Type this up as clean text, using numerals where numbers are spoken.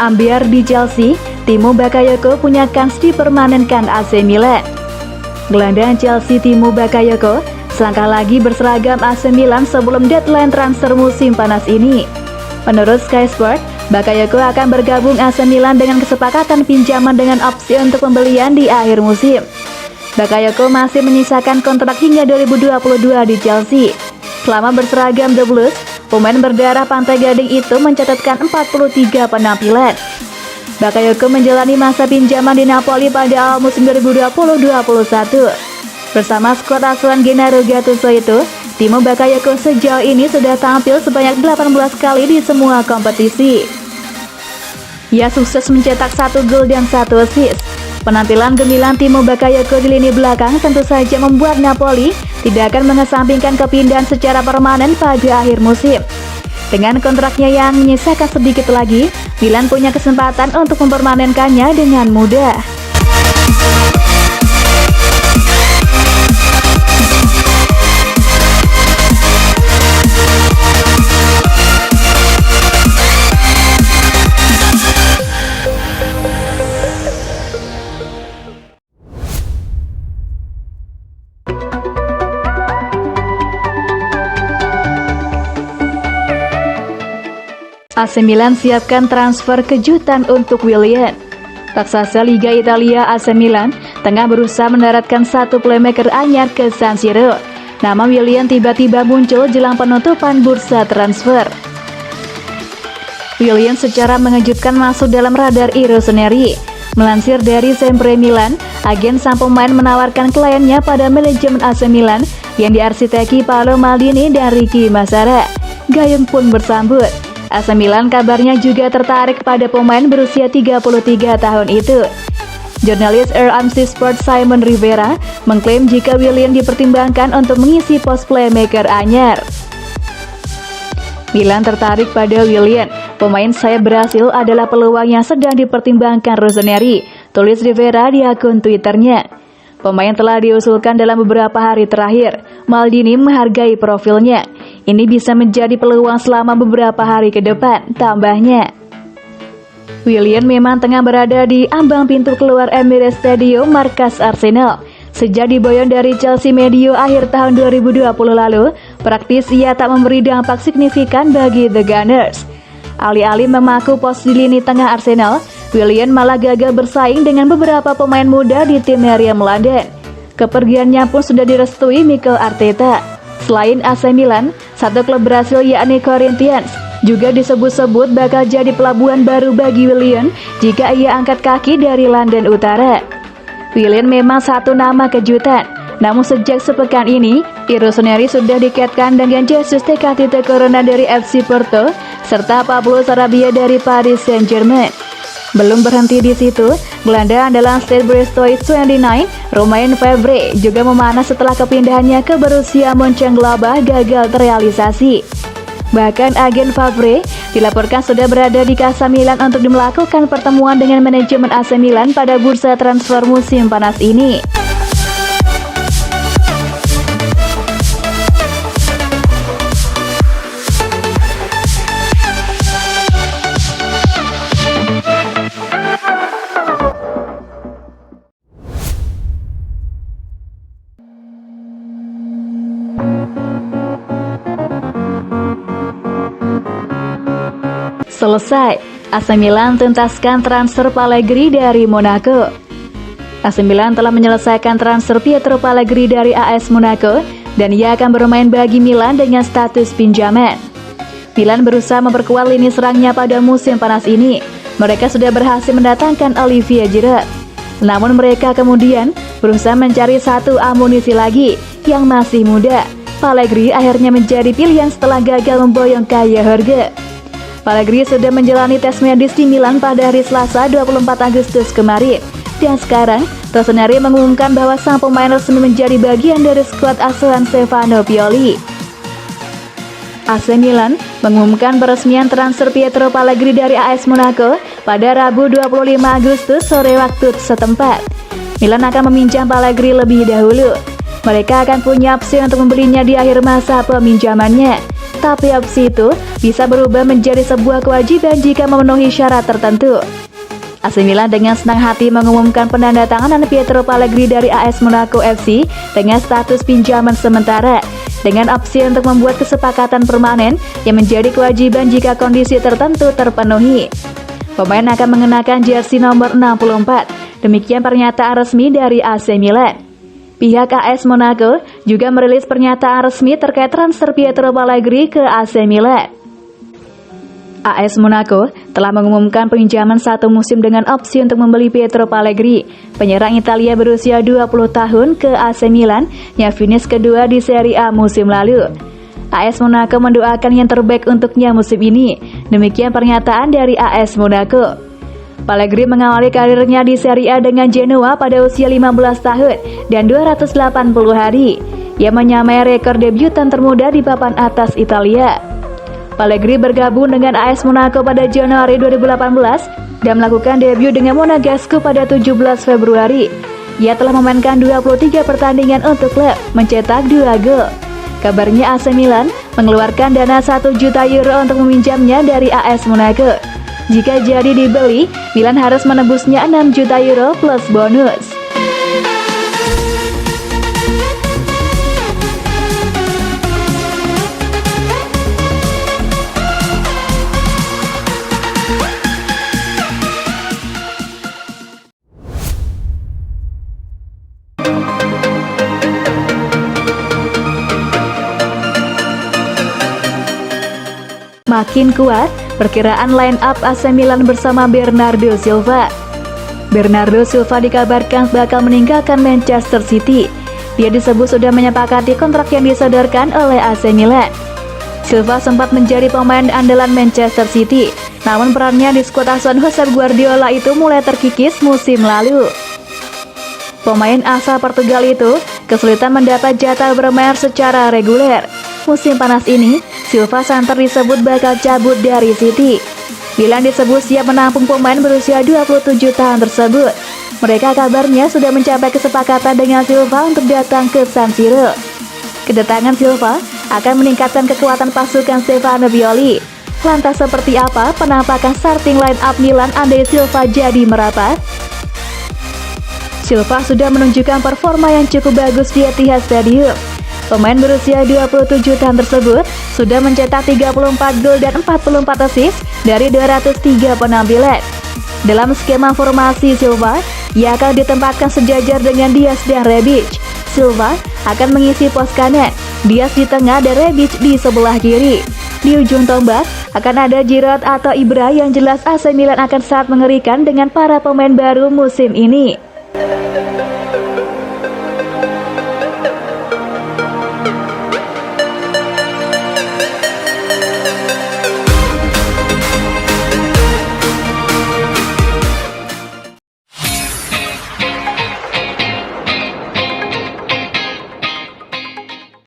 Ambiar di Chelsea, Timo Bakayoko punya kans dipermanenkan AC Milan. Gelandang Chelsea Timo Bakayoko selangkah lagi berseragam AC Milan sebelum deadline transfer musim panas ini. Menurut Sky Sport, Bakayoko akan bergabung AC Milan dengan kesepakatan pinjaman dengan opsi untuk pembelian di akhir musim. Bakayoko masih menyisakan kontrak hingga 2022 di Chelsea. Selama berseragam The Blues, pemain berdarah Pantai Gading itu mencatatkan 43 penampilan. Bakayoko menjalani masa pinjaman di Napoli pada awal musim 2020-2021. Bersama skuad asuhan Gennaro Gattuso itu, Timo Bakayoko sejauh ini sudah tampil sebanyak 18 kali di semua kompetisi. Ia sukses mencetak 1 gol dan 1 assist. Penampilan gemilang Timo Bakayoko di lini belakang tentu saja membuat Napoli tidak akan mengesampingkan kepindahan secara permanen pada akhir musim. Dengan kontraknya yang menyisakan sedikit lagi, Milan punya kesempatan untuk mempermanenkannya dengan mudah. AC Milan siapkan transfer kejutan untuk Willian. Raksasa Liga Italia AC Milan tengah berusaha mendaratkan satu playmaker anyar ke San Siro. Nama Willian tiba-tiba muncul jelang penutupan bursa transfer. Willian secara mengejutkan masuk dalam radar Rossoneri. Melansir dari Sempre Milan, agen sang pemain menawarkan kliennya pada manajemen AC Milan yang diarsiteki Paolo Maldini dan Ricky Massara. Gayung pun bersambut. AC Milan kabarnya juga tertarik pada pemain berusia 33 tahun itu. Jurnalis RMC Sport Simon Rivera mengklaim jika Willian dipertimbangkan untuk mengisi pos playmaker anyar. Milan tertarik pada Willian, pemain sayap Brasil adalah peluang yang sedang dipertimbangkan Rossoneri, tulis Rivera di akun Twitternya. Pemain telah diusulkan dalam beberapa hari terakhir. Maldini menghargai profilnya. Ini bisa menjadi peluang selama beberapa hari ke depan, tambahnya. Willian memang tengah berada di ambang pintu keluar Emirates Stadium markas Arsenal. Sejak diboyong dari Chelsea medio akhir tahun 2020 lalu, praktis ia tak memberi dampak signifikan bagi The Gunners. Alih-alih memaku pos di lini tengah Arsenal, Willian malah gagal bersaing dengan beberapa pemain muda di tim Meriam London. Kepergiannya pun sudah direstui Mikel Arteta. Selain AC Milan, satu klub Brasil yakni Corinthians juga disebut-sebut bakal jadi pelabuhan baru bagi Willian jika ia angkat kaki dari London Utara. Willian memang satu nama kejutan, namun sejak sepekan ini, Rossoneri sudah dikaitkan dengan Jesus Tecatito Corona dari FC Porto serta Pablo Sarabia dari Paris Saint-Germain. Belum berhenti di situ, gelandang andalan Stade Brestois 29, Romain Faivre juga memanas setelah kepindahannya ke Borussia Mönchengladbach gagal terrealisasi. Bahkan agen Faivre dilaporkan sudah berada di Casa Milan untuk melakukan pertemuan dengan manajemen AC Milan pada bursa transfer musim panas ini. Selesai, AC Milan tuntaskan transfer Pellegrini dari Monaco. AC Milan telah menyelesaikan transfer Pietro Pellegrini dari AS Monaco dan ia akan bermain bagi Milan dengan status pinjaman. Milan berusaha memperkuat lini serangnya pada musim panas ini. Mereka sudah berhasil mendatangkan Olivier Giroud. Namun mereka kemudian berusaha mencari satu amunisi lagi yang masih muda. Pellegrini akhirnya menjadi pilihan setelah gagal memboyong Kai Jorge. Pellegrini sudah menjalani tes medis di Milan pada hari Selasa 24 Agustus kemarin. Dan sekarang, Rossoneri mengumumkan bahwa sang pemain resmi menjadi bagian dari skuad asuhan Stefano Pioli. AC Milan mengumumkan peresmian transfer Pietro Pellegrini dari AS Monaco pada Rabu 25 Agustus sore waktu setempat. Milan akan meminjam Pellegrini lebih dahulu. Mereka akan punya opsi untuk membelinya di akhir masa peminjamannya. tapi opsi itu bisa berubah menjadi sebuah kewajiban jika memenuhi syarat tertentu. AC Milan dengan senang hati mengumumkan penandatanganan Pietro Pellegrini dari AS Monaco FC dengan status pinjaman sementara, dengan opsi untuk membuat kesepakatan permanen yang menjadi kewajiban jika kondisi tertentu terpenuhi. Pemain akan mengenakan jersey nomor 64, demikian pernyataan resmi dari AC Milan. Pihak AS Monaco juga merilis pernyataan resmi terkait transfer Pietro Pellegrini ke AC Milan. AS Monaco telah mengumumkan pinjaman 1 musim dengan opsi untuk membeli Pietro Pellegrini, penyerang Italia berusia 20 tahun ke AC Milan yang finish kedua di Serie A musim lalu. AS Monaco mendoakan yang terbaik untuknya musim ini, demikian pernyataan dari AS Monaco. Pellegrini mengawali karirnya di Serie A dengan Genoa pada usia 15 tahun dan 280 hari. Ia menyamai rekor debutan termuda di papan atas Italia. Pellegrini bergabung dengan AS Monaco pada Januari 2018 dan melakukan debut dengan Monegasque pada 17 Februari. Ia telah memainkan 23 pertandingan untuk klub, mencetak 2 gol. Kabarnya AC Milan mengeluarkan dana 1 juta euro untuk meminjamnya dari AS Monaco. Jika jadi dibeli, Milan harus menebusnya 6 juta euro plus bonus. Makin kuat perkiraan line up AC Milan bersama Bernardo Silva. Bernardo Silva dikabarkan bakal meninggalkan Manchester City. Dia disebut sudah menyepakati kontrak yang disodorkan oleh AC Milan. Silva sempat menjadi pemain andalan Manchester City, namun perannya di skuad asuhan Josep Guardiola itu mulai terkikis musim lalu. Pemain asal Portugal itu kesulitan mendapat jatah bermain secara reguler. Musim panas ini, Silva santer disebut bakal cabut dari City. Milan disebut siap menampung pemain berusia 27 tahun tersebut. Mereka kabarnya sudah mencapai kesepakatan dengan Silva untuk datang ke San Siro. Kedatangan Silva akan meningkatkan kekuatan pasukan Stefano Pioli. Lantas seperti apa penampakan starting line up Milan andai Silva jadi merapat? Silva sudah menunjukkan performa yang cukup bagus di Etihad Stadium. Pemain berusia 27 tahun tersebut sudah mencetak 34 gol dan 44 assist dari 203 penampilan. Dalam skema formasi Silva, ia akan ditempatkan sejajar dengan Diaz dan Rebic. Silva akan mengisi pos kanan, Diaz di tengah dan Rebic di sebelah kiri. Di ujung tombak akan ada Giroud atau Ibra yang jelas AC Milan akan sangat mengerikan dengan para pemain baru musim ini.